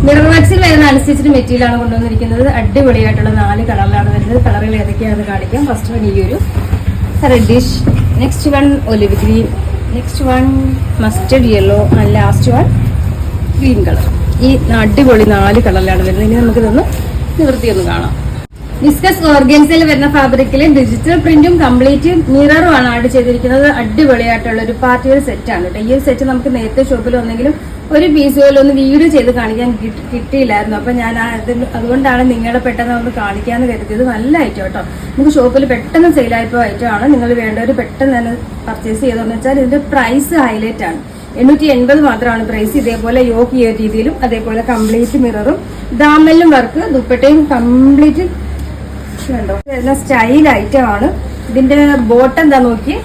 Mirror വർക്സിൽ വരുന്ന അനുസരിച്ചിട്ട് material ആണ് കൊണ്ടുവന്നിരിക്കുന്നത്. അടിപൊളിയായിട്ടുള്ള 4 കളറിലാണ് വരുന്നത്. കളറുകൾ ഏതൊക്കെയാണെന്ന് കാണിക്കാം. ഫസ്റ്റ് വൺ ഈ ഒരു reddish, next one olive green, next one mustard yellow, and last one green colour. ഈ അടിപൊളി 4 കളറിലാണ് വരുന്നത്. ഇനി നമുക്കിതൊന്ന് നിവൃത്തിയൊന്ന് കാണാം. വിസ്കസ് ഓർഗൻസിൽ വരുന്ന ഫാബ്രിക്കിൽ ഡിജിറ്റൽ പ്രിന്റും കംപ്ലീറ്റ് മിററും ആണ് ആഡ് ചെയ്തിരിക്കുന്നത്. അടിപൊളിയായിട്ടുള്ള ഒരു പാർട്ടി വെയർ സെറ്റ് ആണ് കേട്ടോ. ഈ ഒരു സെറ്റ് നമുക്ക് നേരത്തെ ഷോപ്പിൽ വന്നെങ്കിലും ഒരു പീസ് പോലും ഒന്ന് വീഡിയോ ചെയ്ത് കാണിക്കാൻ കിട്ടിയില്ലായിരുന്നു. അപ്പൊ ഞാൻ അതുകൊണ്ടാണ് നിങ്ങളെ പെട്ടെന്ന് ഒന്ന് കാണിക്കാന്ന് കരുതിയത്. നല്ല ഐറ്റം കേട്ടോ. നമുക്ക് ഷോപ്പിൽ പെട്ടെന്ന് സെയിലായപ്പോൾ ഐറ്റം ആണ്. നിങ്ങൾ വേണ്ടവർ പെട്ടെന്ന് തന്നെ പർച്ചേസ് ചെയ്തതെന്ന് വെച്ചാൽ ഇതിന്റെ പ്രൈസ് ഹൈലൈറ്റ് ആണ്. 880 മാത്രമാണ് പ്രൈസ്. ഇതേപോലെ യോക്ക് ഈ രീതിയിലും അതേപോലെ കംപ്ലീറ്റ് മിററും ദാമലും വർക്ക് ദുപ്പട്ടയും കംപ്ലീറ്റ് ണ്ടോ സ്റ്റൈൽ ഐറ്റം ആണ്. ഇതിന്റെ ബോട്ടം എന്താ നോക്കി,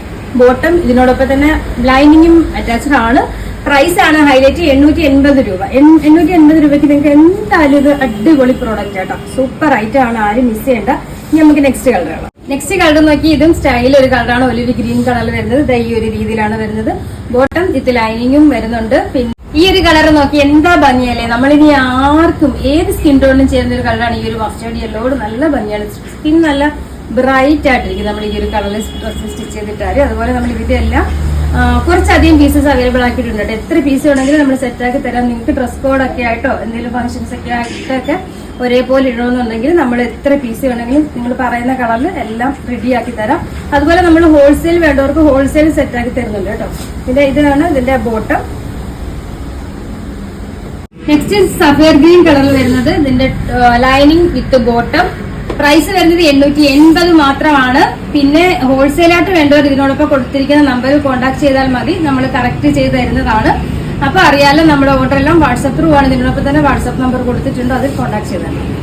ബോട്ടം ഇതിനോടൊപ്പം തന്നെ ലൈനിങ്ങും അറ്റാച്ച്ഡ് ആണ്. പ്രൈസ് ആണ് ഹൈലൈറ്റ് 880 രൂപ. 880 രൂപയ്ക്ക് നിങ്ങൾക്ക് എന്തായാലും ഇത് അടിപൊളി പ്രോഡക്റ്റ് ആട്ടോ. സൂപ്പർ ഐറ്റം ആണ്, ആരും മിസ് ചെയ്യണ്ട. ഇനി നമുക്ക് നെക്സ്റ്റ് കളർ കാണാം. നെക്സ്റ്റ് കളർ നോക്കി, ഇതും സ്റ്റൈൽ ഒരു കളറാണ്. ഒലിവ് ഗ്രീൻ കളർ വരുന്നത്. ഈ ഒരു രീതിയിലാണ് വരുന്നത്. ബോട്ടം വിത്ത് ലൈനിങ്ങും വരുന്നുണ്ട്. പിന്നെ ഈ ഒരു കളർ നോക്കി എന്താ ഭംഗിയല്ലേ. നമ്മളിനി ആർക്കും ഏത് സ്കിൻ ടോണിനും ചേരുന്ന ഒരു കളറാണ് ഈ ഒരു മസ്റ്റേർഡ് യെല്ലോട്. നല്ല ഭംഗിയാണ്. സ്കിൻ നല്ല ബ്രൈറ്റ് ആയിട്ടിരിക്കും നമ്മൾ ഈ ഒരു കളറിൽ ഡ്രസ് സ്റ്റിച്ച് ചെയ്തിട്ടാല്. അതുപോലെ നമ്മൾ ഇതിന്റെ എല്ലാം കുറച്ചധികം പീസസ് അവൈലബിൾ ആക്കിയിട്ടുണ്ട്. എത്ര പീസ് വേണമെങ്കിലും നമ്മൾ സെറ്റ് ആക്കി തരാം. നിങ്ങൾക്ക് ഡ്രസ് കോഡൊക്കെ ആയിട്ടോ എന്തെങ്കിലും ഫംഗ്ഷൻസ് ഒക്കെ ആയിട്ടൊക്കെ ഒരേപോലെ ഇടണമെന്നുണ്ടെങ്കിൽ നമ്മൾ എത്ര പീസ് വേണമെങ്കിലും നിങ്ങൾ പറയുന്ന കളറിൽ എല്ലാം റെഡി ആക്കി തരാം. അതുപോലെ നമ്മൾ ഹോൾസെയിൽ വേണ്ടവർക്ക് ഹോൾസെയിൽ സെറ്റ് ആക്കി തരുന്നുണ്ട് കേട്ടോ. പിന്നെ ഇതാണ് ഇതിന്റെ ബോട്ടം. നെക്സ്റ്റ് സഫയർ ഗ്രീൻ കളറിൽ വരുന്നത്. ഇതിന്റെ ലൈനിങ് വിത്ത് ബോട്ടം. പ്രൈസ് വരുന്നത് 880 മാത്രമാണ്. പിന്നെ ഹോൾസെയിലായിട്ട് വേണ്ടവർ ഇതിനോടൊപ്പം കൊടുത്തിരിക്കുന്ന നമ്പറിൽ കോൺടാക്ട് ചെയ്താൽ മതി. നമ്മൾ കറക്റ്റ് ചെയ്ത് തരുന്നതാണ്. അപ്പൊ അറിയാലോ, നമ്മുടെ ഓർഡർ എല്ലാം വാട്സ്ആപ്പ് ത്രൂ ആണ്. ഇതിനോടൊപ്പം തന്നെ വാട്സ്ആപ്പ് നമ്പർ കൊടുത്തിട്ടുണ്ട്. അതിൽ കോൺടാക്ട് ചെയ്താൽ മതി.